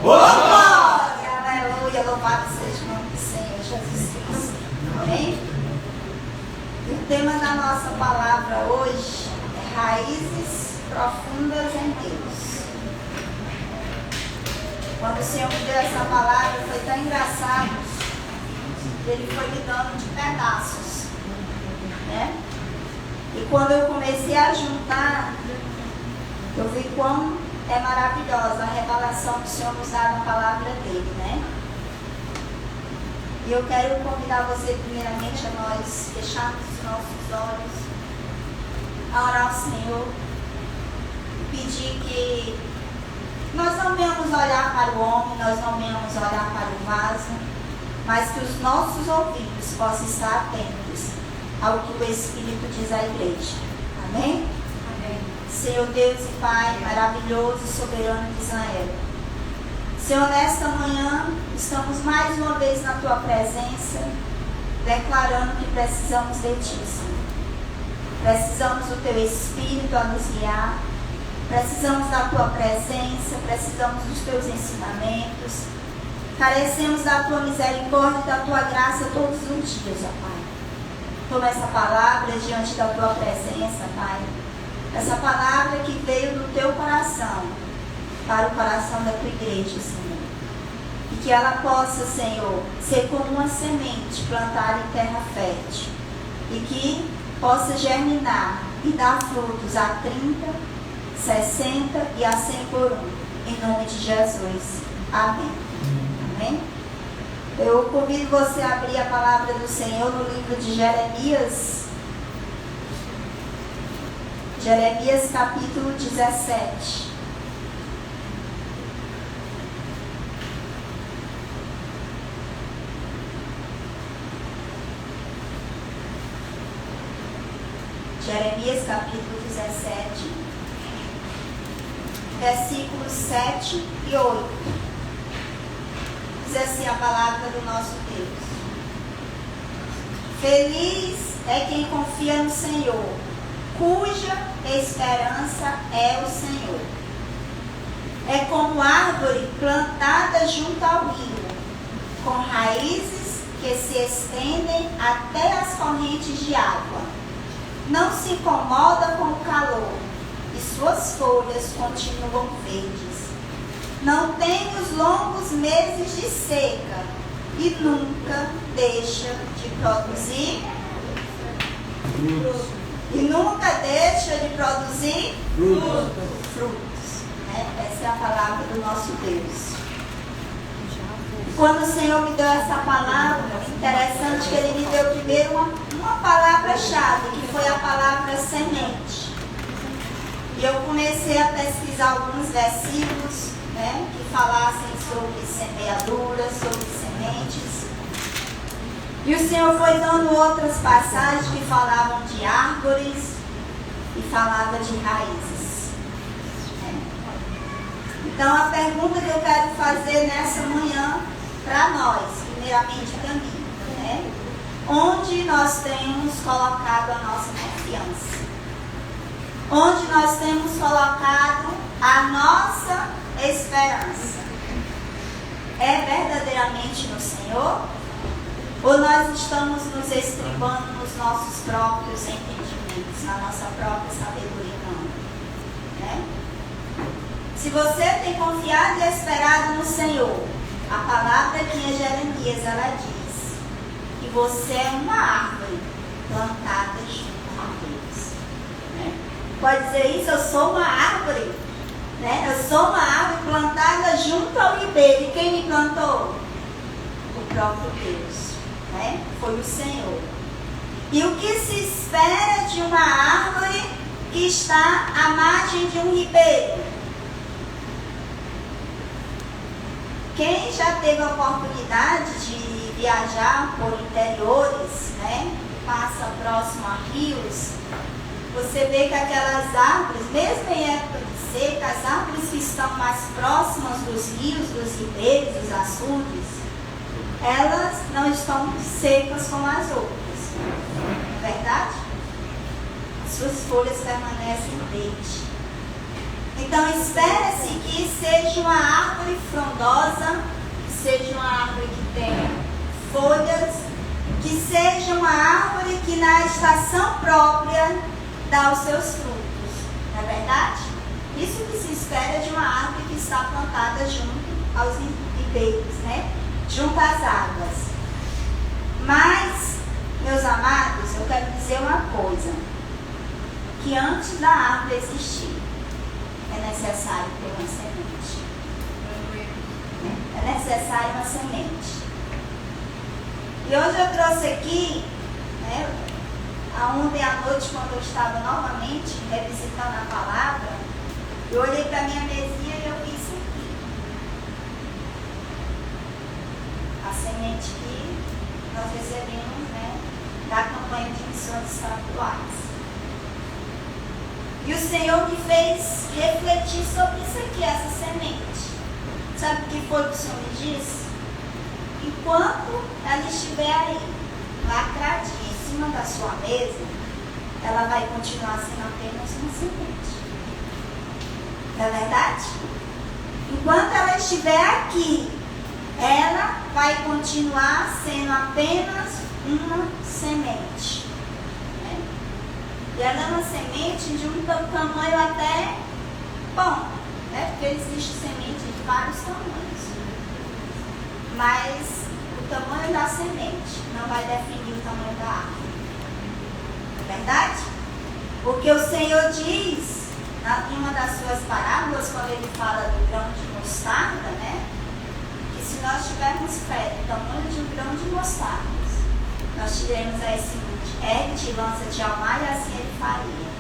Glória, aleluia, louvado seja o nome do Senhor Jesus Cristo. Amém? E o tema da nossa palavra hoje é raízes profundas em Deus. Quando o Senhor me deu essa palavra, foi tão engraçado. Ele foi me dando de pedaços, né? E quando eu comecei a juntar, eu vi quão é maravilhosa a revelação que o Senhor nos dá na palavra dele, né? E eu quero convidar você primeiramente a nós fecharmos os nossos olhos, a orar ao Senhor, pedir que nós não venhamos olhar para o homem, nós não venhamos olhar para o vaso, mas que os nossos ouvidos possam estar atentos ao que o Espírito diz à igreja. Amém? Amém. Senhor Deus e Pai maravilhoso e soberano de Israel. Senhor, nesta manhã estamos mais uma vez na Tua presença, declarando que precisamos de Ti, Senhor. Precisamos do Teu Espírito a nos guiar, precisamos da Tua presença, precisamos dos Teus ensinamentos, carecemos da Tua misericórdia e da Tua graça todos os dias, ó Pai. Toma essa palavra diante da Tua presença, Pai. Essa palavra que veio do Teu coração para o coração da Tua igreja, Senhor. E que ela possa, Senhor, ser como uma semente plantada em terra fértil. E que possa germinar e dar frutos a 30, 60 e a 100 por um. Em nome de Jesus. Amém. Amém? Eu convido você a abrir a palavra do Senhor no livro de Jeremias. Jeremias capítulo 17. Jeremias capítulo 17, versículos 7 e 8. Diz assim a palavra do nosso Deus: Feliz é quem confia no Senhor, cuja esperança é o Senhor. É como árvore plantada junto ao rio, com raízes que se estendem até as correntes de água. Não se incomoda com o calor, e suas folhas continuam verdes. Não tem os longos meses de seca, e nunca deixa de produzir frutos. E nunca deixa de produzir frutos. Essa é a palavra do nosso Deus. Quando o Senhor me deu essa palavra, interessante que Ele me deu primeiro uma palavra-chave, que foi a palavra semente. E eu comecei a pesquisar alguns versículos, né, que falassem sobre semeadura, sobre sementes. E o Senhor foi dando outras passagens que falavam de árvores e falava de raízes. Então a pergunta que eu quero fazer nessa manhã para nós, primeiramente para mim, né? Onde nós temos colocado a nossa confiança? Onde nós temos colocado a nossa esperança? É verdadeiramente no Senhor? Ou nós estamos nos estribando nos nossos próprios entendimentos, na nossa própria sabedoria? Não, né? Se você tem confiado e esperado no Senhor, a palavra aqui em Jeremias, ela diz que você é uma árvore plantada junto a Deus, né? Pode dizer isso? Eu sou uma árvore, né? Eu sou uma árvore plantada junto ao ribeiro. E quem me plantou? O próprio Deus, né? Foi o Senhor. E o que se espera de uma árvore que está à margem de um ribeiro? Quem já teve a oportunidade de viajar por interiores, né? Passa próximo a rios, você vê que aquelas árvores, mesmo em época de seca, as árvores que estão mais próximas dos rios, dos ribeiros, dos açudes, elas não estão secas como as outras. Não é verdade? As suas folhas permanecem verdes. Então espera-se que seja uma árvore frondosa, que seja uma árvore que tenha folhas, que seja uma árvore que na estação própria dá os seus frutos. Não é verdade? Isso que se espera de uma árvore que está plantada junto aos ribeiros, né? Junto às águas. Mas, meus amados, eu quero dizer uma coisa, que antes da árvore existir, é necessário ter uma semente. É necessário uma semente. E hoje eu trouxe aqui, né, ontem à noite, quando eu estava novamente revisitando a palavra, eu olhei para a minha mesinha e eu vi isso aqui. A semente que nós recebemos, né, da campanha de missões estaduais. E o Senhor me fez refletir sobre isso aqui, essa semente. Sabe o que foi que o Senhor me disse? Enquanto ela estiver aí, lacradinha em cima da sua mesa, ela vai continuar sendo apenas uma semente. Não é verdade? Enquanto ela estiver aqui, ela vai continuar sendo apenas uma semente. Né? E ela é uma semente de um tamanho até bom, né? Porque existe semente de vários tamanhos. Mas o tamanho da semente não vai definir o tamanho da árvore. Não é verdade? Porque o Senhor diz, em uma das suas parábolas, quando ele fala do grão de mostarda, né? Que se nós tivermos fé do tamanho de um grão de mostarda, nós diremos a esse monte, ergue-te e lança-te ao mar, e assim ele faria.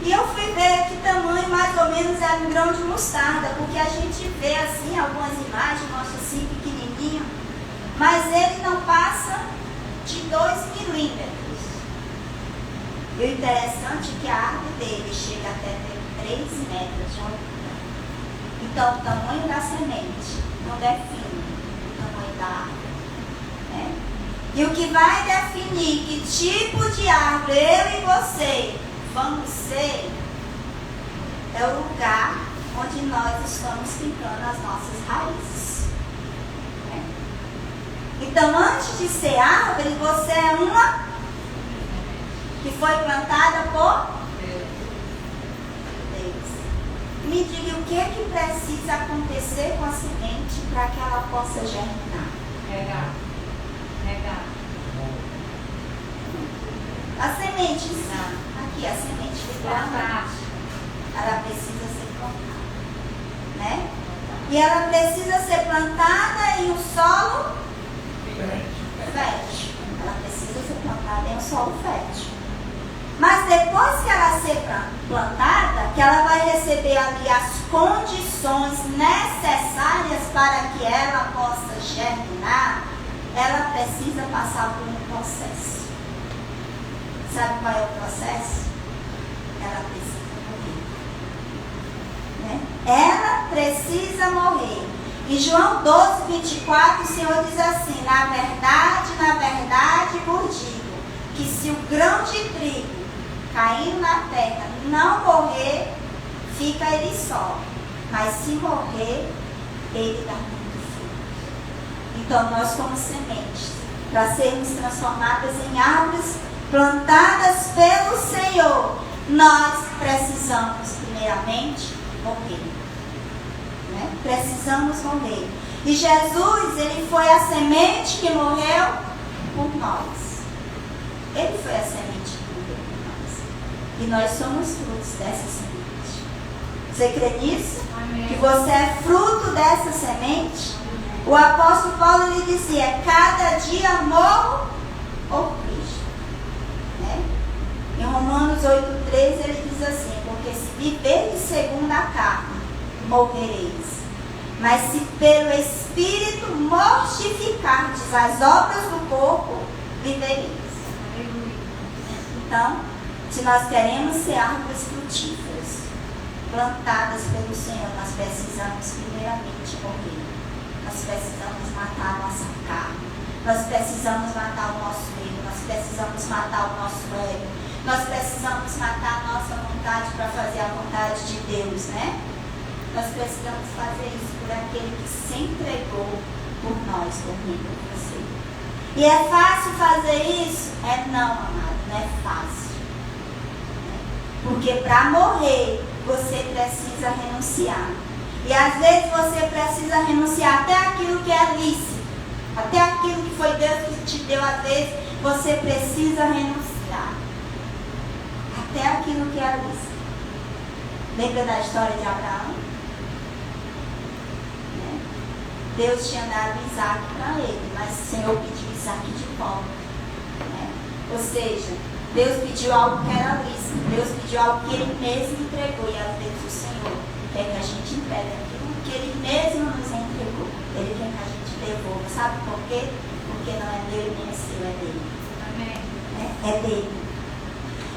E eu fui ver que tamanho mais ou menos era um grão de mostarda, porque a gente vê assim algumas imagens, mostra assim pequenininho, mas ele não passa de 2 milímetros. E o interessante é que a árvore dele chega até 3 metros de altura. Então o tamanho da semente não define o tamanho da árvore. Né? E o que vai definir que tipo de árvore eu e você vamos ser é o lugar onde nós estamos ficando as nossas raízes. Né? Então, antes de ser árvore, você é uma que foi plantada por Deus. Me diga o que é que precisa acontecer com a semente para que ela possa germinar. Regar. A semente, aqui a semente foi plantada, ela precisa ser plantada, né? E ela precisa ser plantada em um solo fértil. Ela precisa ser plantada em um solo fértil. Mas depois que ela ser plantada, que ela vai receber ali as condições necessárias para que ela possa germinar, ela precisa passar por um processo. Sabe qual é o processo? Ela precisa morrer. Né? Ela precisa morrer. Em João 12, 24, o Senhor diz assim: na verdade vos digo, que se o grão de trigo caindo na terra não morrer, fica ele só. Mas se morrer, ele dá muito fruto. Então nós somos sementes, para sermos transformadas em árvores plantadas pelo Senhor, nós precisamos primeiramente morrer. Né? Precisamos morrer. E Jesus, ele foi a semente que morreu por nós. Ele foi a semente que morreu por nós. E nós somos frutos dessa semente. Você crê nisso? Amém. Que você é fruto dessa semente? O apóstolo Paulo lhe dizia: cada dia morro por Cristo. Né? Em Romanos 8,13 ele diz assim: porque se viverdes segundo a carne, morrereis. Mas se pelo Espírito mortificardes as obras do corpo, vivereis. Então, se nós queremos ser árvores frutíferas, plantadas pelo Senhor, nós precisamos primeiramente morrer. Nós precisamos matar a nossa carne. Nós precisamos matar o nosso ego. Nós precisamos matar o nosso ego. Nós precisamos matar a nossa vontade vontade para fazer a vontade de Deus, né? Nós precisamos fazer isso por aquele que se entregou por nós, por mim, por você. E é fácil fazer isso? Não, amado, não é fácil. Porque para morrer, você precisa renunciar. E às vezes você precisa renunciar até aquilo que é lícito. Até aquilo que foi Deus que te deu, às vezes, você precisa renunciar. Até aquilo que é lícito. Lembra da história de Abraão? Deus tinha dado Isaac para ele, mas o Senhor pediu Isaac de volta. Ou seja, Deus pediu algo que era lícito. Deus pediu algo que Ele mesmo entregou. E às vezes o Senhor quer que a gente entregue aquilo que Ele mesmo nos entregou. Ele quer que a gente devolva. Sabe por quê? Porque não é dele nem é seu, é dele. Amém. É dele.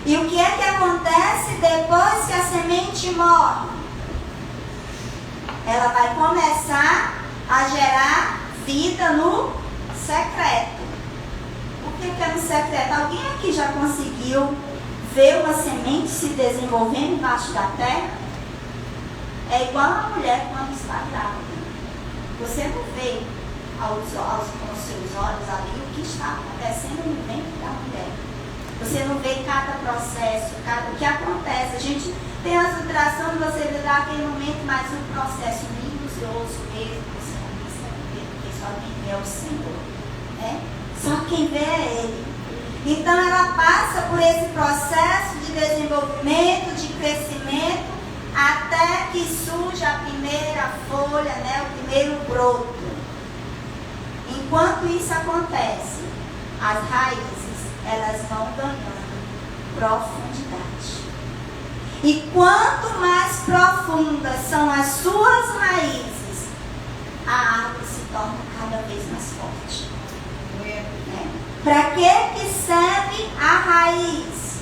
E o que é que acontece depois que a semente morre? Ela vai começar a gerar vida no secreto. O que é no secreto? Alguém aqui já conseguiu ver uma semente se desenvolvendo embaixo da terra? É igual a mulher quando está grávida. Você não vê com os seus olhos ali o que está acontecendo no ventre da mulher. Você não vê cada processo, o que acontece. A gente tem as ultrassons, você vê naquele momento, mas o processo minucioso mesmo, você não vê, porque só quem vê é o Senhor. Só quem vê é Ele. Então ela passa por esse processo de desenvolvimento, de crescimento, até que surge a primeira folha, o primeiro broto. Enquanto isso acontece, as raízes, elas vão ganhando profundidade. E quanto mais profundas são as suas raízes, a árvore se torna cada vez mais forte. Para que serve a raiz?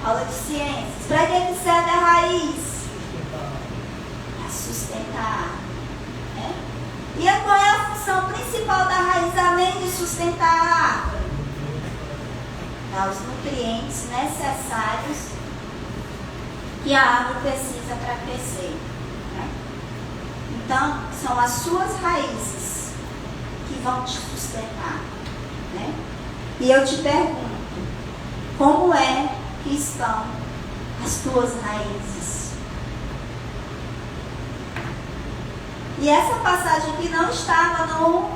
Aula de ciências. Para que serve a raiz? Para sustentar. E qual é a função principal da raiz, além de sustentar a árvore? Dar os nutrientes necessários que a árvore precisa para crescer. Então, são as suas raízes que vão te sustentar. E eu te pergunto, como é que estão as tuas raízes? E essa passagem aqui não estava no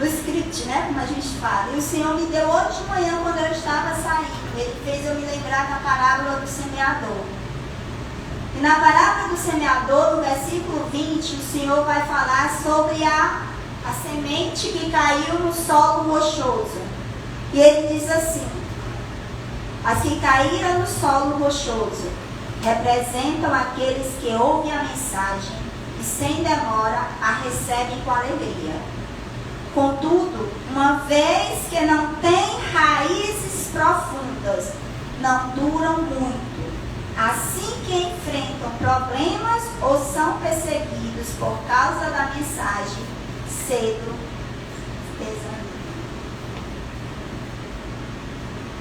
script, como a gente fala. E o Senhor me deu hoje de manhã quando eu estava saindo. Ele fez eu me lembrar da parábola do semeador. E na parábola do semeador, no versículo 20, o Senhor vai falar sobre a semente que caiu no solo rochoso. E ele diz assim: as que caíram no solo rochoso representam aqueles que ouvem a mensagem e sem demora a recebem com alegria. Contudo, uma vez que não têm raízes profundas, não duram muito. Assim que enfrentam problemas ou são perseguidos por causa da mensagem, cedo desanimam.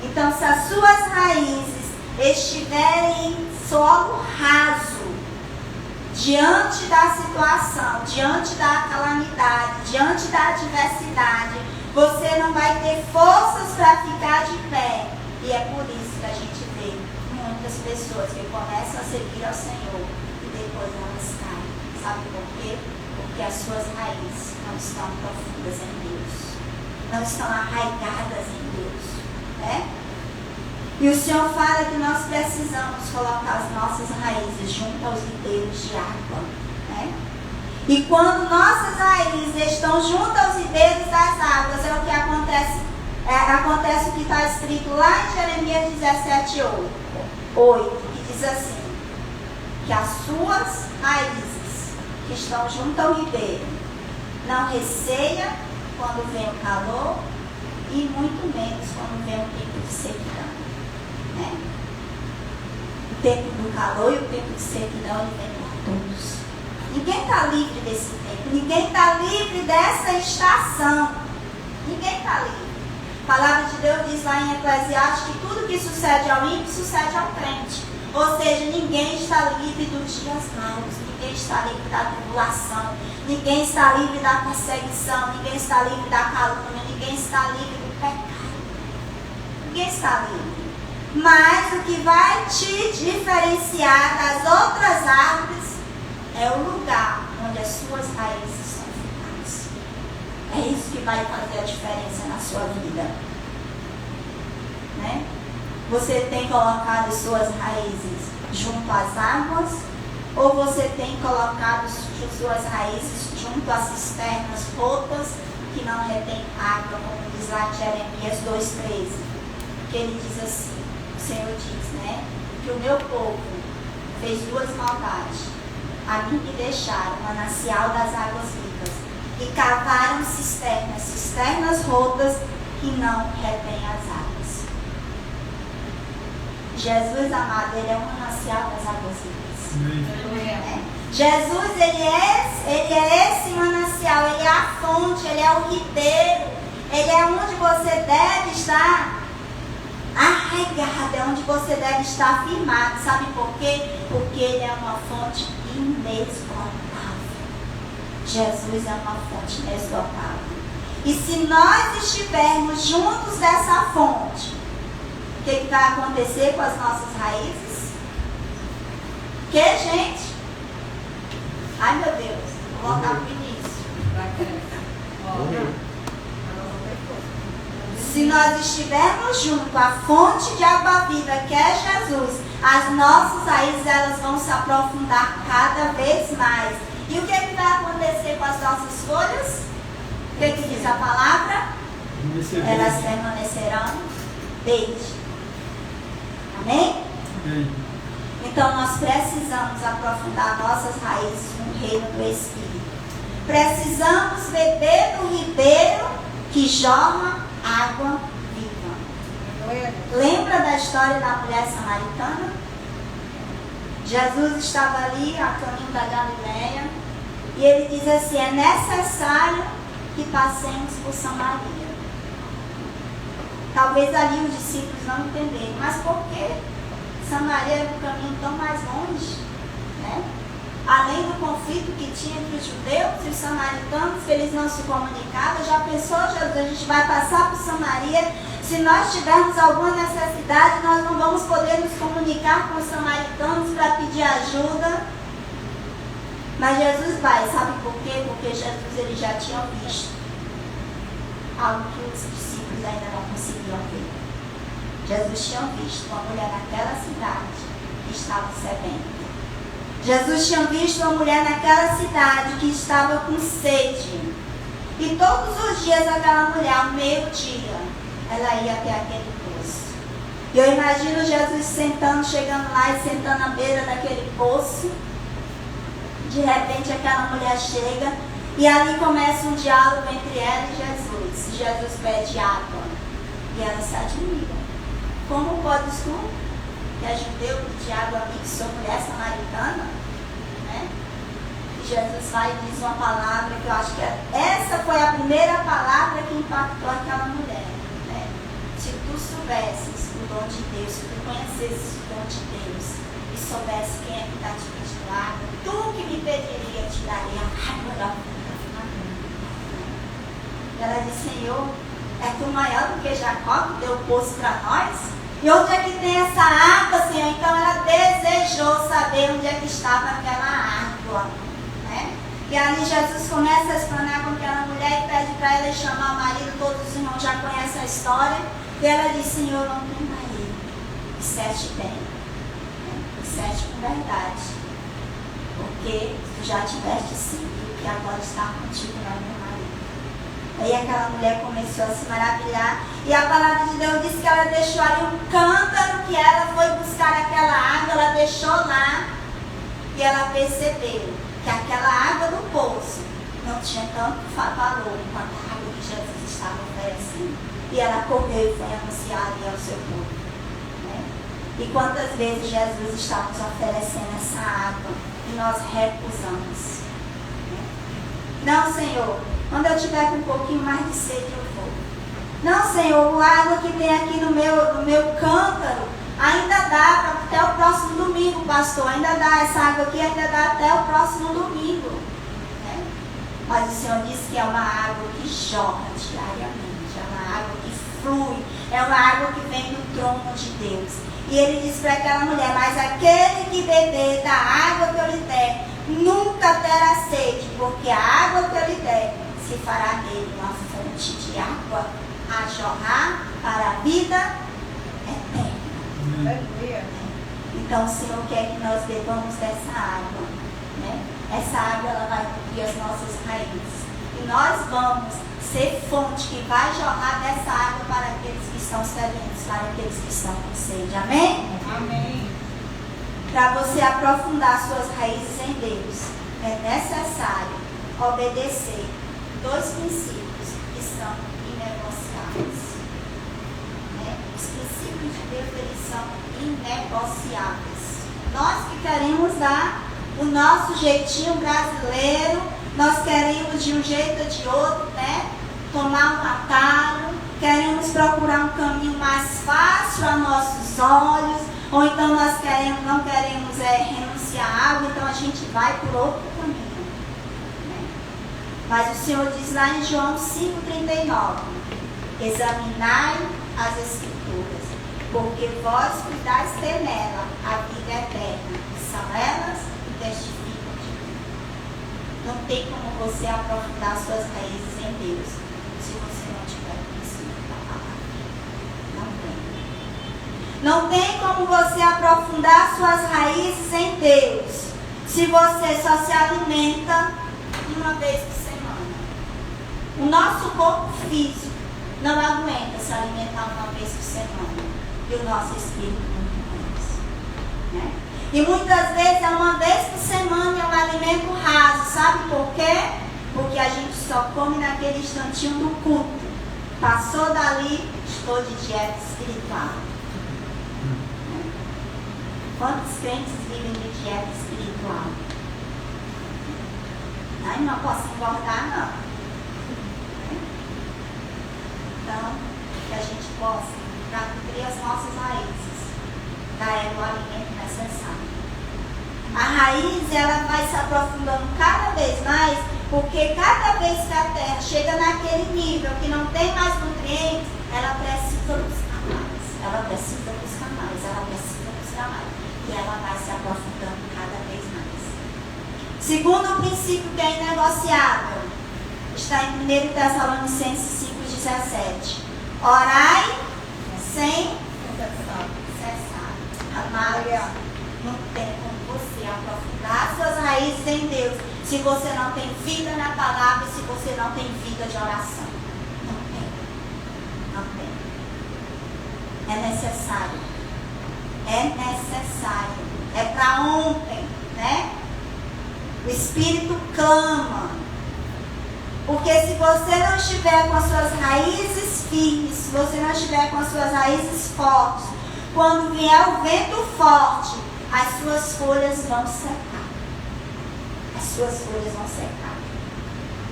Então, se as suas raízes estiverem em solo raso, diante da situação, diante da calamidade, diante da adversidade, você não vai ter forças para ficar de pé. E é por isso que a gente vê muitas pessoas que começam a servir ao Senhor e depois elas caem. Sabe por quê? Porque as suas raízes não estão profundas em Deus, não estão arraigadas em Deus. E o Senhor fala que nós precisamos colocar as nossas raízes junto aos ribeiros de água. E quando nossas raízes estão junto aos ribeiros das águas, é o que acontece. Acontece o que está escrito lá em Jeremias 17:8, que diz assim: que as suas raízes que estão junto ao ribeiro não receia quando vem o calor e muito menos quando vem o tempo de sequidão. O tempo do calor e o tempo de sequidão ele vem por todos. Ninguém está livre desse tempo, ninguém está livre dessa estação. Ninguém está livre. A palavra de Deus diz lá em Eclesiastes que tudo que sucede ao ímpio sucede ao crente. Ou seja, ninguém está livre dos dias maus, ninguém está livre da tribulação, ninguém está livre da perseguição, ninguém está livre da calúnia, ninguém está livre do pecado. Ninguém está livre. Mas o que vai te diferenciar das outras árvores é o lugar onde as suas raízes são firmadas. É isso que vai fazer a diferença na sua vida. Né? Você tem colocado suas raízes junto às águas, ou você tem colocado suas raízes junto às cisternas rotas que não retém água, como diz lá em Jeremias 2,13, que ele diz assim, o Senhor diz, né, que o meu povo fez duas maldades, a mim me deixaram o manancial das águas vivas e cavaram cisternas rotas que não retêm as águas. Jesus, amado, ele é o manancial das águas vivas. É. Jesus, ele é esse manancial, ele é a fonte, ele é o ribeiro, ele é onde você deve estar arraigado, é onde você deve estar firmado. Sabe por quê? Porque ele é uma fonte inesgotável. Jesus é uma fonte inesgotável. E se nós estivermos juntos dessa fonte, o que vai acontecer com as nossas raízes? Que, gente? Ai, meu Deus. Vou voltar para o início. Se nós estivermos junto à fonte de água viva, que é Jesus, as nossas raízes elas vão se aprofundar cada vez mais. E o que vai acontecer com as nossas folhas? O que diz a palavra? Elas permanecerão verdes. Amém? Amém? Então nós precisamos aprofundar nossas raízes no reino do Espírito. Precisamos beber do ribeiro que jorra água viva. Lembra da história da mulher samaritana? Jesus estava ali a caminho da Galileia e ele diz assim, é necessário que passemos por Samaria. Talvez ali os discípulos não entenderam, mas por que Samaria era um caminho tão mais longe? Né? Além do conflito que tinha entre os judeus e os samaritanos, que eles não se comunicavam, já pensou, Jesus, a gente vai passar por Samaria, se nós tivermos alguma necessidade, nós não vamos poder nos comunicar com os samaritanos para pedir ajuda. Mas Jesus vai, sabe por quê? Porque Jesus ele já tinha visto algo que os discípulos ainda não conseguiam ver. Jesus tinha visto uma mulher naquela cidade que estava sedenta. Jesus tinha visto uma mulher naquela cidade que estava com sede. E todos os dias aquela mulher, ao meio-dia, ela ia até aquele poço. E eu imagino Jesus chegando lá e sentando à beira daquele poço. De repente aquela mulher chega e ali começa um diálogo entre ela e Jesus. Jesus pede água e ela se admira. Como podes tu, que é judeu, pedir água a mim, que sou mulher samaritana? Né? E Jesus vai e diz uma palavra que eu acho que essa foi a primeira palavra que impactou aquela mulher. Né? Se tu soubesses o dom de Deus, se tu conhecesses o dom de Deus e soubesse quem é que está te pedindo água, tu que me pediria, te daria a água da vida. Ela diz, Senhor, é tu maior do que Jacó que deu o poço para nós? E onde é que tem essa água, Senhor? Então ela desejou saber onde é que estava aquela água. Né? E ali Jesus começa a explanar com aquela mulher e pede para ela chamar o marido. Todos os irmãos já conhecem a história. E ela diz, Senhor, não tem marido. Disseste bem. Disseste com verdade. Porque tu já tiveste sido e agora está contigo não é meu marido. Aí aquela mulher começou a se maravilhar. E a palavra de Deus diz que ela deixou ali um cântaro que ela foi buscar aquela água. Ela deixou lá. E ela percebeu que aquela água do poço não tinha tanto valor quanto a água que Jesus estava oferecendo. E ela correu e foi anunciar ali ao seu povo. Né? E quantas vezes Jesus está nos oferecendo essa água e nós recusamos. Né? Não, Senhor. Quando eu tiver com um pouquinho mais de sede, eu vou. Não, Senhor, a água que tem aqui no meu cântaro ainda dá até o próximo domingo, pastor. Ainda dá, essa água aqui ainda dá até o próximo domingo. Né? Mas o Senhor disse que é uma água que jorra diariamente, é uma água que flui, é uma água que vem do trono de Deus. E ele disse para aquela mulher: mas aquele que beber da água que eu lhe der, nunca terá sede, porque a água que eu lhe der se fará nele uma fonte de água a jorrar para a vida eterna. Então o Senhor quer que nós bebamos dessa água, né? Essa água ela vai cobrir as nossas raízes e nós vamos ser fonte que vai jorrar dessa água para aqueles que estão sedentos, para aqueles que estão com sede. Amém? Amém. Para você aprofundar suas raízes em Deus, é necessário obedecer 2 princípios que são inegociáveis. Os princípios de Deus, eles são inegociáveis. Nós que queremos dar o nosso jeitinho brasileiro, nós queremos de um jeito ou de outro, né? Tomar um atalho, queremos procurar um caminho mais fácil a nossos olhos, ou então nós não queremos renunciar a algo, então a gente vai por outro caminho. Né? Mas o Senhor diz lá em João 5,39: examinai as Escrituras, porque vós cuidais ter nela a vida eterna, que são elas que testificam de mim. Não tem como você aprofundar suas raízes em Deus se você não tiver conhecimento da palavra. Não tem. Não tem como você aprofundar suas raízes em Deus se você só se alimenta uma vez por semana. O nosso corpo físico não aguenta se alimentar uma vez por semana. E o nosso espírito muito menos. Né? E muitas vezes é uma vez por semana, é um alimento raso. Sabe por quê? Porque a gente só come naquele instantinho do culto. Passou dali, estou de dieta espiritual. Quantos crentes vivem de dieta espiritual? Ai, não posso engordar, não. Então, que a gente possa, para cobrir as nossas raízes, dar o alimento necessário. A raiz, ela vai se aprofundando cada vez mais, porque cada vez que a terra chega naquele nível que não tem mais nutrientes, ela precisa buscar mais. Ela precisa buscar mais, ela precisa buscar mais. E ela vai se aprofundando cada vez mais. Segundo princípio que é inegociável, está em 1 Tessalonicenses 5,17. Orai sem cessar. Amada, não tem como você aprofundar suas raízes em Deus se você não tem vida na palavra e se você não tem vida de oração. Não tem. Não tem. É necessário. É necessário. É para ontem, né? O Espírito clama. Porque se você não estiver com as suas raízes firmes, se você não estiver com as suas raízes fortes, quando vier o vento forte, as suas folhas vão secar. As suas folhas vão secar.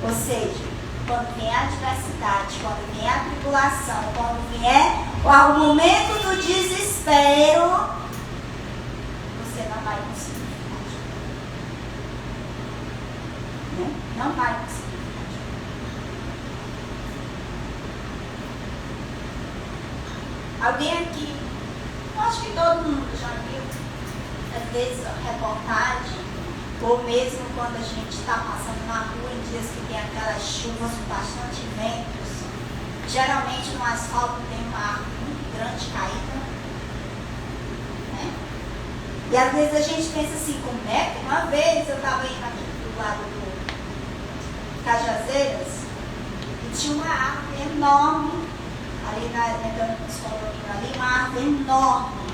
Ou seja, quando vier a adversidade, quando vier a tribulação, quando vier o momento do desespero, você não vai conseguir ficar de pé. Não vai conseguir. Alguém aqui, eu acho que todo mundo já viu, às vezes, reportagem, ou mesmo quando a gente está passando na rua em dias que tem aquelas chuvas com bastante ventos, geralmente no asfalto tem uma árvore muito grande caída, né? E às vezes a gente pensa assim, como é que uma vez eu estava indo aqui do lado do Cajazeiras e tinha uma árvore enorme ali entrando nos condomínios ali, uma árvore enorme.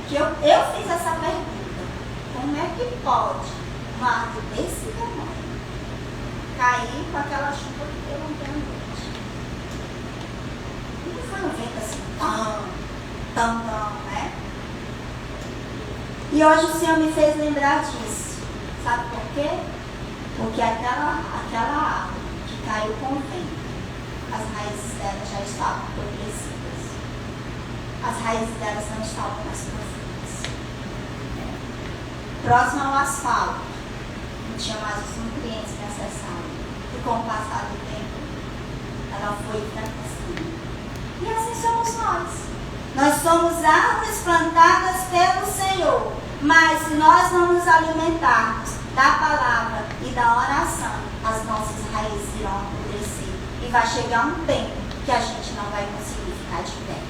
Que eu fiz essa pergunta: como é que pode uma árvore desse tamanho cair com aquela chuva que deu ontem à noite? Não foi um vento assim, tão, né? E hoje o Senhor me fez lembrar disso. Sabe por quê? Porque aquela árvore que caiu com o vento, as raízes delas já estavam apodrecidas. As raízes delas não estavam mais profundas. Próximo ao asfalto, não tinha mais os nutrientes necessários. E com o passar do tempo, ela foi fracassando. E assim somos nós. Nós somos árvores plantadas pelo Senhor. Mas se nós não nos alimentarmos da palavra e da oração, as nossas raízes irão apodrecer. E vai chegar um tempo que a gente não vai conseguir ficar de pé.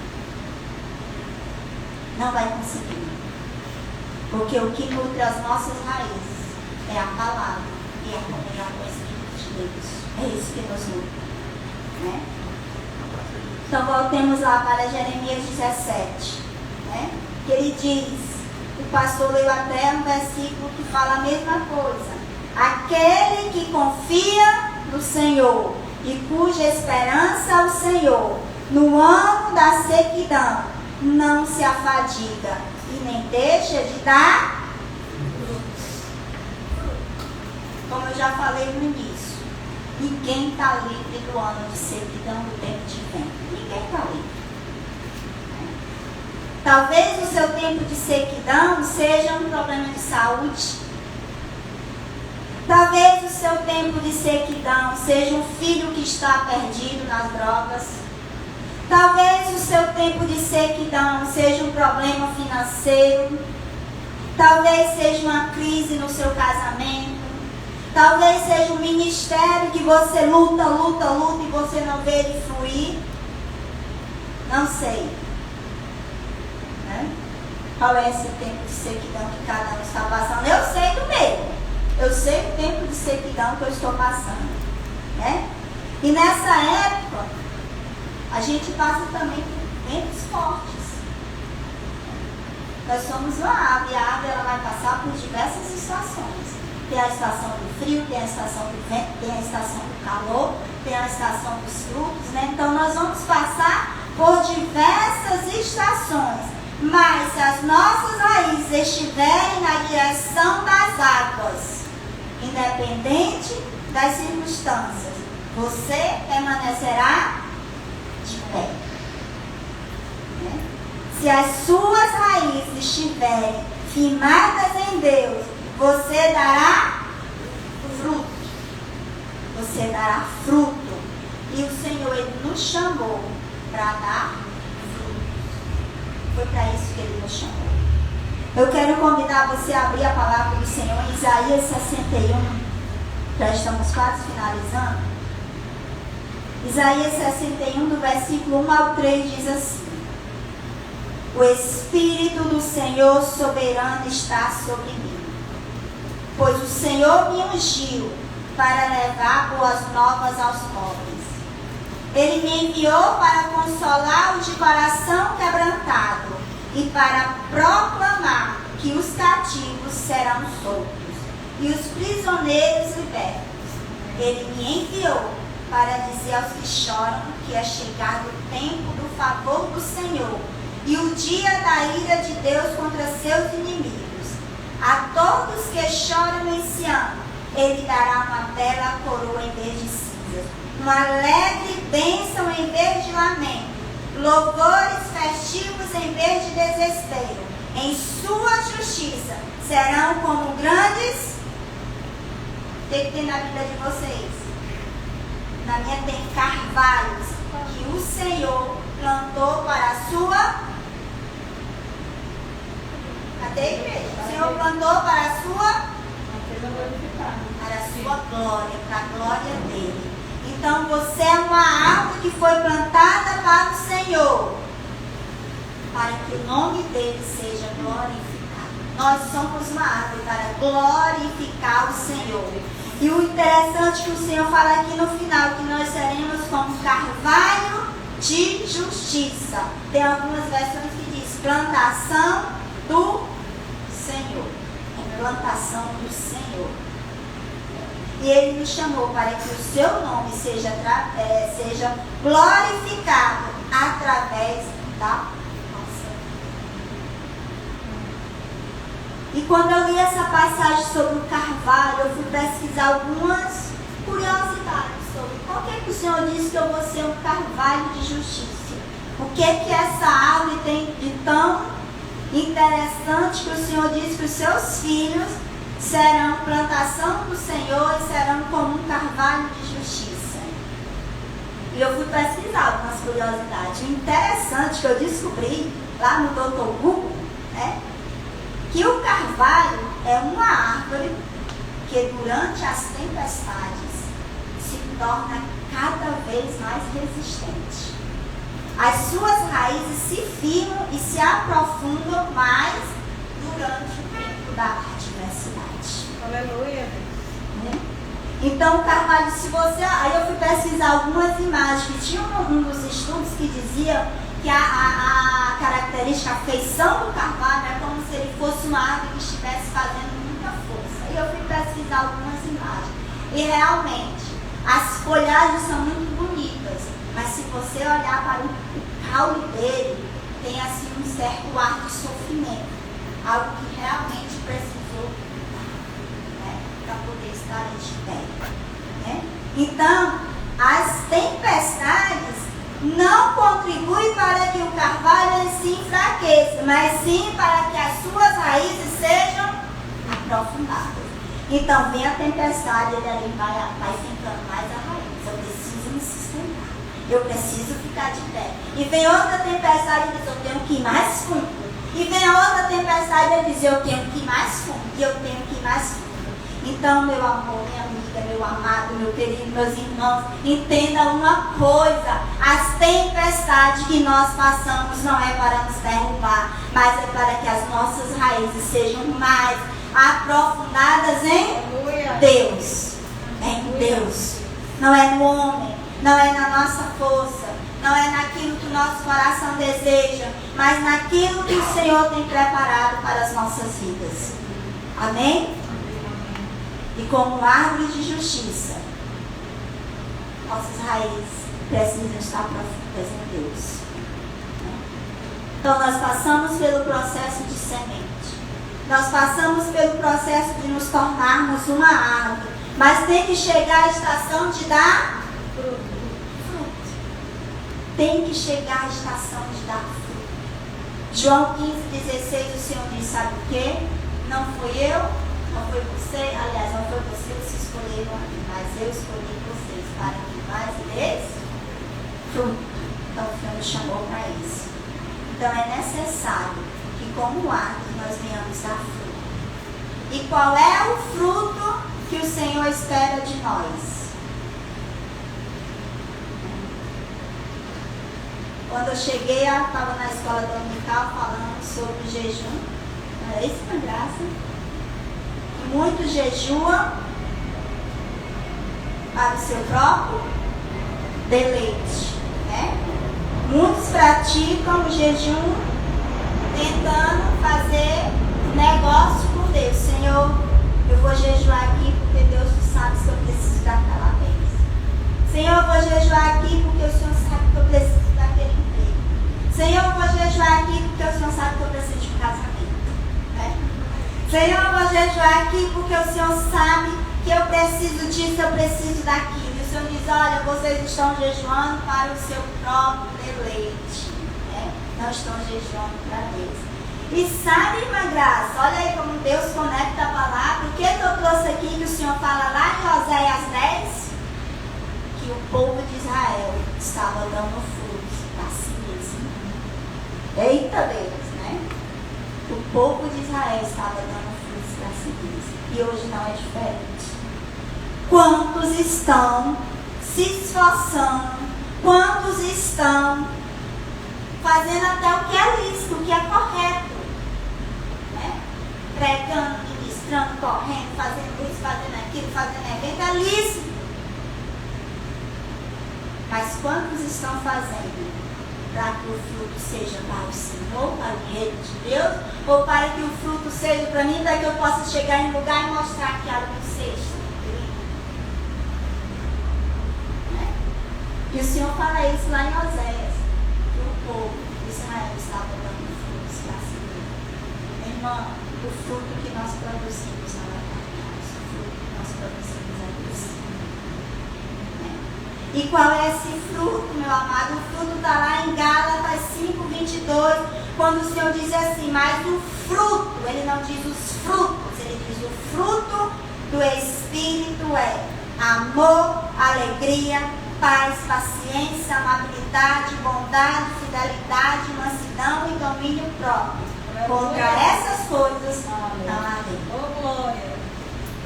Não vai conseguir. Porque o que nutre as nossas raízes é a palavra e a comunhão com o Espírito de Deus. É isso que nos nutre. Né? Então voltemos lá para Jeremias 17. Né? Que ele diz, o pastor leu até um versículo que fala a mesma coisa. Aquele que confia no Senhor e cuja esperança é o Senhor, no ano da sequidão, não se afadiga e nem deixa de dar frutos. Como eu já falei no início, ninguém está livre do ano de sequidão, do tempo de vento. Ninguém está livre. Talvez o seu tempo de sequidão seja um problema de saúde. Talvez o seu tempo de sequidão seja um filho que está perdido nas drogas. Talvez o seu tempo de sequidão seja um problema financeiro. Talvez seja uma crise no seu casamento. Talvez seja um ministério que você luta e você não vê ele fluir. Não sei. Né? Qual é esse tempo de sequidão que cada um está passando? Eu sei do meu. Eu sei o tempo de sequidão que eu estou passando. Né? E nessa época, a gente passa também por ventos fortes. Nós somos uma ave, e a ave ela vai passar por diversas estações. Tem a estação do frio, tem a estação do vento, tem a estação do calor, tem a estação dos frutos, né? Então nós vamos passar por diversas estações. Mas se as nossas raízes estiverem na direção das águas, independente das circunstâncias, você permanecerá de pé. Né? Se as suas raízes estiverem firmadas em Deus, você dará fruto. Você dará fruto. E o Senhor, Ele nos chamou para dar fruto. Foi para isso que Ele nos chamou. Eu quero convidar você a abrir a palavra do Senhor em Isaías 61. Já estamos quase finalizando. Isaías 61, do versículo 1 ao 3, diz assim: O Espírito do Senhor soberano está sobre mim, pois o Senhor me ungiu para levar boas novas aos pobres. Ele me enviou para consolar os de coração quebrantado e para proclamar que os cativos serão soltos e os prisioneiros libertos. Ele me enviou para dizer aos que choram que é chegado o tempo do favor do Senhor e o dia da ira de Deus contra seus inimigos. A todos que choram em Sião, Ele dará uma bela coroa em vez de cinzas, uma alegre bênção em vez de lamento, louvores festivos em vez de desespero. Em sua justiça serão como grandes... O que tem na vida de vocês? Na minha tem carvalhos que o Senhor plantou para a sua... Cadê, igreja? O Senhor plantou para a sua... Para a sua glória, para a glória dele. Então você é uma árvore que foi plantada para o Senhor, para que o nome dele seja glorificado. Nós somos uma árvore para glorificar o Senhor. E o interessante que o Senhor fala aqui no final, que nós seremos como carvalho de justiça. Tem algumas versões que diz plantação do Senhor. É plantação do Senhor. E Ele nos chamou para que o seu nome seja glorificado através da nossa vida. E quando eu li essa passagem sobre o carvalho, eu fui pesquisar algumas curiosidades sobre por que o Senhor disse que eu vou ser um carvalho. carvalho de justiça. O que essa árvore tem de tão interessante que o Senhor diz que os seus filhos serão plantação do Senhor e serão como um carvalho de justiça? E eu fui pesquisar algumas curiosidades. O interessante que eu descobri lá no Dr. Google é que o carvalho é uma árvore que durante as tempestades se torna cada vez mais resistente. As suas raízes se firmam e se aprofundam mais durante o tempo da adversidade. Aleluia. Então o carvalho, se você... Aí eu fui pesquisar algumas imagens que tinham um dos estudos que dizia que a característica, a feição do carvalho é como se ele fosse uma árvore que estivesse fazendo muita força. E eu fui pesquisar algumas imagens. E realmente, as folhagens são muito bonitas, mas se você olhar para o caule dele, tem assim um certo ar de sofrimento. Algo que realmente precisou, né, para poder estar de pé. Né? Então, as tempestades não contribui para que o carvalho se enfraqueça, mas sim para que as suas raízes sejam aprofundadas. Então vem a tempestade, ele ali vai ficando mais a raiz. Eu preciso me sustentar, eu preciso ficar de pé. E vem outra tempestade e diz, eu tenho que ir mais fundo. E vem a outra tempestade e diz, eu tenho que ir mais fundo. E eu tenho que ir mais fundo. Então, meu amor, minha amiga, meu amado, meu querido, meus irmãos, entenda uma coisa: as tempestades que nós passamos não é para nos derrubar, mas é para que as nossas raízes sejam mais aprofundadas em Deus. Em Deus. Não é no homem, não é na nossa força, não é naquilo que o nosso coração deseja, mas naquilo que o Senhor tem preparado para as nossas vidas. Amém? E como árvore de justiça, nossas raízes precisam estar profundas em Deus. Então nós passamos pelo processo de semente. Nós passamos pelo processo de nos tornarmos uma árvore. Mas tem que chegar a estação de dar fruto. Tem que chegar a estação de dar fruto. João 15,16, o Senhor diz, sabe o quê? Não fui eu. Não foi você, aliás, não foi você que se escolheram a mim, mas eu escolhi vocês para que mais deis fruto. Então o Senhor me chamou para isso. Então é necessário que como árvore nós venhamos dar fruto. E qual é o fruto que o Senhor espera de nós? Quando eu cheguei, eu estava na escola dominical falando sobre o jejum. Era isso, uma graça. Muitos jejuam para o seu próprio deleite, né? Muitos praticam o jejum tentando fazer negócio com Deus. Senhor, eu vou jejuar aqui porque Deus sabe que eu preciso daquela vez. Senhor, eu vou jejuar aqui porque o Senhor sabe que eu preciso daquele emprego. Senhor, eu vou jejuar aqui porque o Senhor sabe que eu preciso de um casamento, né? Senhor, eu vou jejuar aqui porque o Senhor sabe que eu preciso disso, eu preciso daquilo. E o Senhor diz, olha, vocês estão jejuando para o seu próprio deleite, né? Não estão jejuando para Deus. E sabe, irmã Graça, olha aí como Deus conecta a palavra. O que eu trouxe aqui que o Senhor fala lá em Oséias 10? Que o povo de Israel estava dando frutos para si mesmo. Eita Deus, né? O povo de Israel estava dando frutos para si mesmo. E hoje não é diferente. Quantos estão se esforçando? Quantos estão fazendo até o que é lícito, o que é correto? Né? Pregando, ministrando, correndo, fazendo isso, fazendo aquilo, fazendo evento, é lícito. Mas quantos estão fazendo para que o fruto seja para o Senhor, para o reino de Deus, ou para que o fruto seja para mim, para que eu possa chegar em um lugar e mostrar que algo seja? Né? E o Senhor fala isso lá em Oséias, que o povo de Israel estava dando frutos para si mesmo. Irmã, o fruto que nós produzimos não é para nós, o fruto que nós produzimos é para o Senhor. E qual é esse fruto, meu amado? fruto está lá em Gálatas 5:22, quando o Senhor diz assim, mas o fruto, ele não diz os frutos, ele diz o fruto do Espírito é amor, alegria, paz, paciência, amabilidade, bondade, fidelidade, mansidão e domínio próprio. Contra essas coisas não há lei. Oh, glória.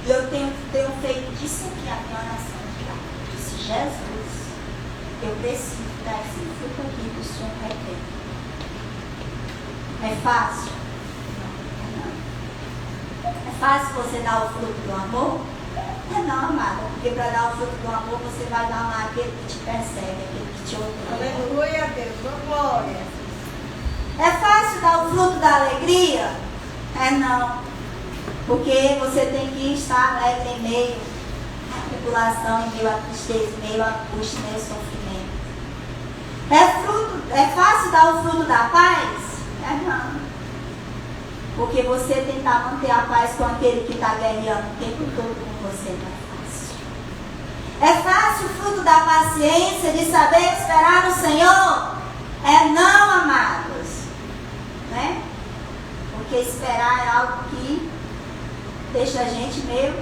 Eu tenho feito disso aqui a minha oração de lá. Disse, Jesus, eu preciso dar esse fruto aqui que o Senhor requer. É fácil? Não. É fácil você dar o fruto do amor? Não, amada. Porque para dar o fruto do amor, você vai dar lá aquele que te persegue, aquele que te odeia. Aleluia a Deus. Oh, glória. É fácil dar o fruto da alegria? Não. Porque você tem que estar alegre em meio à tribulação, em meio à tristeza, em meio à angústia, em meio ao sofrimento. É fácil dar o fruto da paz? Não. Porque você tentar manter a paz com aquele que está guerreando o tempo todo com você não é fácil. É fácil o fruto da paciência, de saber esperar no Senhor? Não, amados. Né? Porque esperar é algo que deixa a gente meio...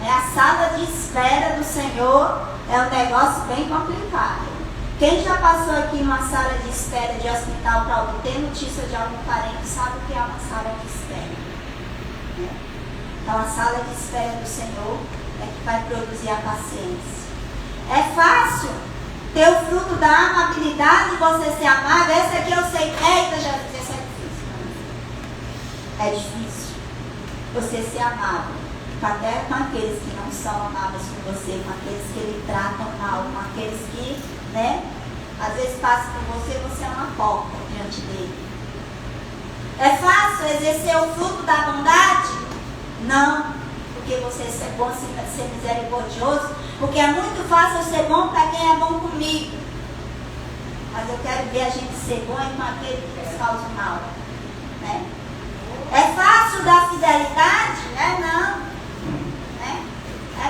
A sala de espera do Senhor é um negócio bem complicado. Quem já passou aqui numa sala de espera de hospital para obter notícia de algum parente sabe o que é uma sala de espera. Né? Então a sala de espera do Senhor é que vai produzir a paciência. É fácil ter o fruto da amabilidade, você ser amável. Esse aqui eu sei, eita Jesus, esse é difícil. É difícil você ser amável. Até com aqueles que não são amáveis com você, com aqueles que lhe tratam mal, com aqueles que, né, às vezes passam por você, você é uma porta diante dele. É fácil exercer o fruto da bondade? Não, porque você é bom ser misericordioso, porque é muito fácil ser bom para quem é bom comigo. Mas eu quero ver a gente ser bom com aquele que nos causa mal. Né? É fácil dar fidelidade? Não.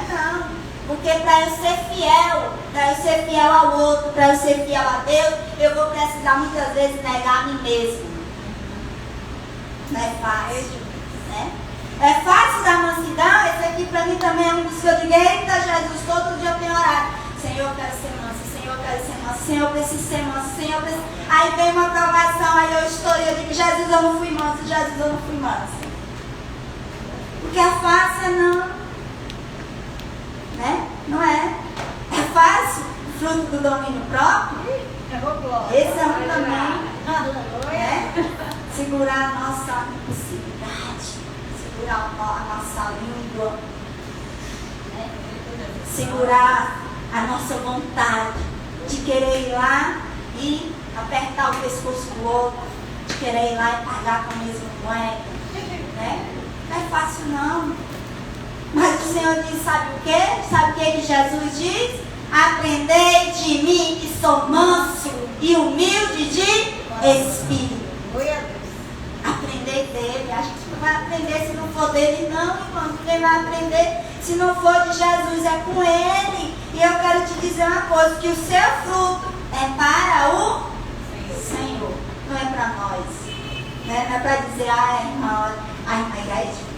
Não, porque para eu ser fiel ao outro, para eu ser fiel a Deus, eu vou precisar muitas vezes negar a mim mesmo. Não é fácil, né? É fácil dar mansidão? Esse aqui para mim também é um dos que eu digo, eita Jesus, todo dia eu tenho orado. Senhor, eu quero ser manso, Senhor, eu quero ser manso, Senhor, eu preciso ser manso, Senhor, eu preciso... Aí vem uma provação, aí eu estou e eu digo, Jesus, eu não fui manso, Jesus, eu não fui manso. Porque é fácil, não. Né? Não é? É fácil o fruto do domínio próprio. Esse é um também. Né? Segurar a nossa impulsividade, segurar a nossa língua, né? Segurar a nossa vontade de querer ir lá e apertar o pescoço do outro, de querer ir lá e pagar com a mesma moeda. Né? Não é fácil não. Mas o Senhor diz, sabe o quê? Sabe o que Jesus diz? Aprendei de mim que sou manso e humilde de espírito. Aprender dele. A gente não vai aprender se não for dele, não, irmão. Quem vai aprender se não for de Jesus é com ele. E eu quero te dizer uma coisa, que o seu fruto é para o Senhor, não é para nós. Não é para dizer, irmã, igreja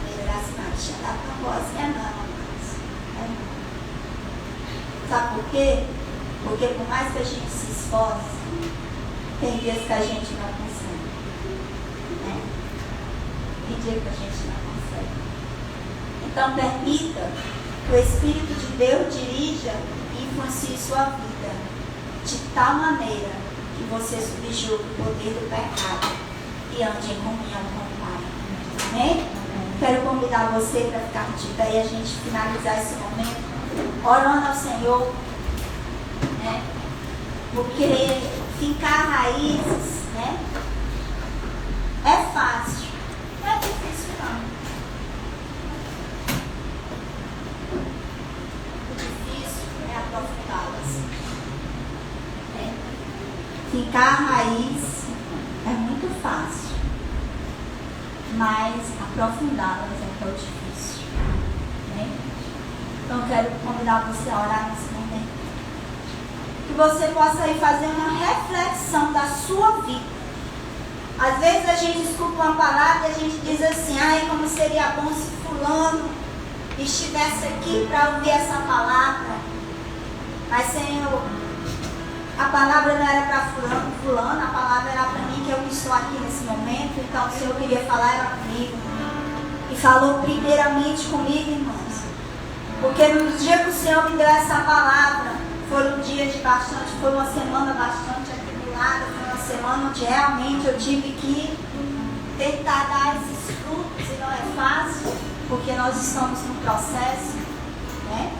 dá pra você, não. Sabe por quê? Porque por mais que a gente se esforce, tem dias que a gente não consegue. Né? Tem dias que a gente não consegue. Então permita que o Espírito de Deus dirija e influencie sua vida de tal maneira que você subjugue o poder do pecado e ande em comunhão com o Pai. Amém? Quero convidar você para ficar de pé e a gente finalizar esse momento orando ao Senhor, né? Porque fincar raízes, né? É fácil, não é difícil não. O difícil é aprofundá-las. Né? Fincar raiz é muito fácil. Mas aprofundá-las é tão difícil. Né? Então quero convidar você a orar nesse momento. que você possa ir fazer uma reflexão da sua vida. Às vezes a gente escuta uma palavra e a gente diz assim: ai, como seria bom se fulano estivesse aqui para ouvir essa palavra. Mas, Senhor, a palavra não era para fulano, a palavra era para mim, que eu estou aqui nesse momento. Então o Senhor queria falar era comigo. E falou primeiramente comigo, irmãos. Porque no dia que o Senhor me deu essa palavra, foi um dia de bastante, foi uma semana bastante atribulada, foi uma semana onde realmente eu tive que tentar dar esses frutos, e não é fácil, porque nós estamos no processo, né?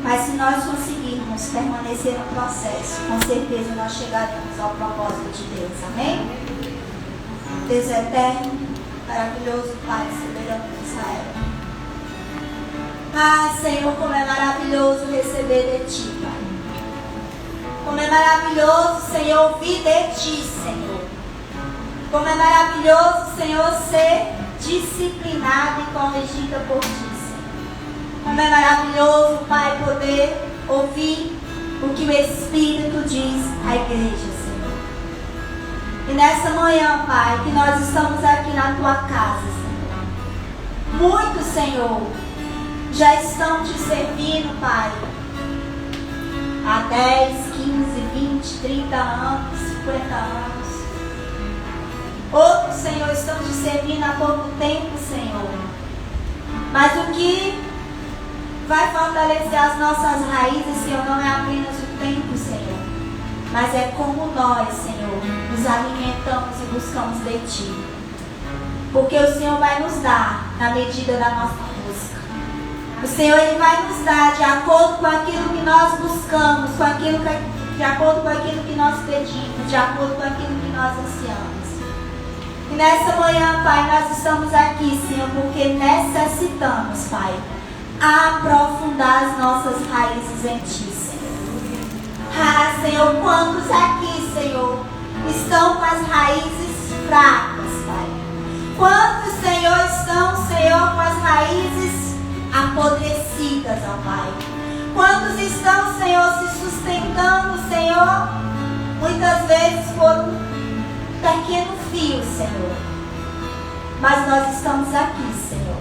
Mas se nós conseguirmos permanecer no processo, com certeza nós chegaremos ao propósito de Deus, amém? Deus é eterno, maravilhoso, Pai, soberano de Israel. Ah, Senhor, como é maravilhoso receber de Ti, Pai. Como é maravilhoso, Senhor, ouvir de Ti, Senhor. Como é maravilhoso, Senhor, ser disciplinado e corrigido por Ti, Senhor. Como é maravilhoso, Pai, poder ouvir o que o Espírito diz à igreja, Senhor. E nessa manhã, Pai, que nós estamos aqui na Tua casa, Senhor. Muitos, Senhor, já estão Te servindo, Pai, há 10, 15, 20, 30 anos, 50 anos. Outros, Senhor, estão Te servindo há pouco tempo, Senhor. Mas o que vai fortalecer as nossas raízes, Senhor, não é apenas o tempo, Senhor, mas é como nós, Senhor, nos alimentamos e buscamos de Ti. Porque o Senhor vai nos dar na medida da nossa busca. O Senhor, Ele vai nos dar de acordo com aquilo que nós buscamos, de acordo com aquilo que nós pedimos, de acordo com aquilo que nós ansiamos. E nessa manhã, Pai, nós estamos aqui, Senhor, porque necessitamos, Pai, aprofundar as nossas raízes em Ti, Senhor. Ah, Senhor, quantos aqui, Senhor, estão com as raízes fracas, Pai? Quantos, Senhor, estão, Senhor, com as raízes apodrecidas, ó Pai? Quantos estão, Senhor, se sustentando, Senhor, muitas vezes por um pequeno fio, Senhor. Mas nós estamos aqui, Senhor,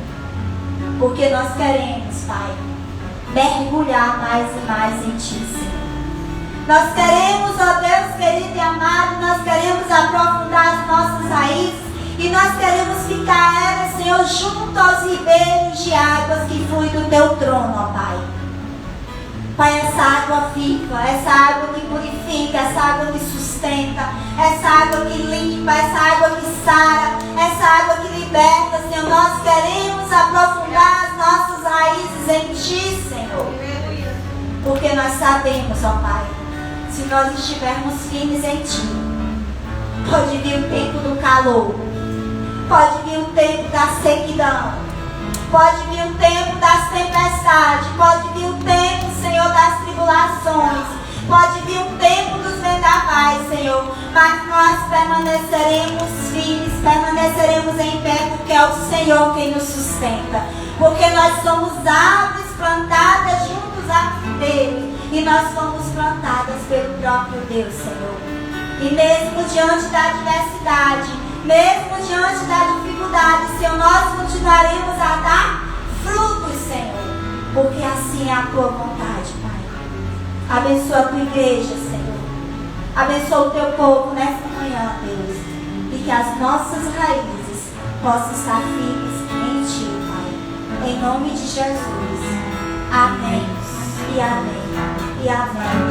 porque nós queremos, Pai, mergulhar mais e mais em Ti, Senhor. Nós queremos, ó Deus querido e amado, nós queremos aprofundar as nossas raízes e nós queremos ficar elas, Senhor, junto aos ribeiros de águas que fluem do Teu trono, ó Pai. Pai, essa água viva, essa água que purifica, essa água que sustenta, essa água que limpa, essa água que sara, essa água que liberta, Senhor. Nós queremos aprofundar as nossas raízes em Ti, Senhor. Porque nós sabemos, ó Pai, se nós estivermos firmes em Ti, pode vir o tempo do calor, pode vir o tempo da sequidão, pode vir o tempo das tempestades, pode vir o tempo, Senhor, das tribulações, pode vir o tempo dos vendavais, Senhor, mas nós permaneceremos firmes, permaneceremos em pé, porque é o Senhor quem nos sustenta, porque nós somos árvores plantadas juntos a dele, e nós fomos plantadas pelo próprio Deus, Senhor. E mesmo diante da adversidade, mesmo diante da dificuldade, Senhor, nós continuaremos a dar frutos, Senhor, porque assim é a Tua vontade, Pai. Abençoa a Tua igreja, Senhor. Abençoa o Teu povo nessa manhã, Deus. E que as nossas raízes possam estar firmes em Ti, Pai. Em nome de Jesus. Amém. E amém. E amém.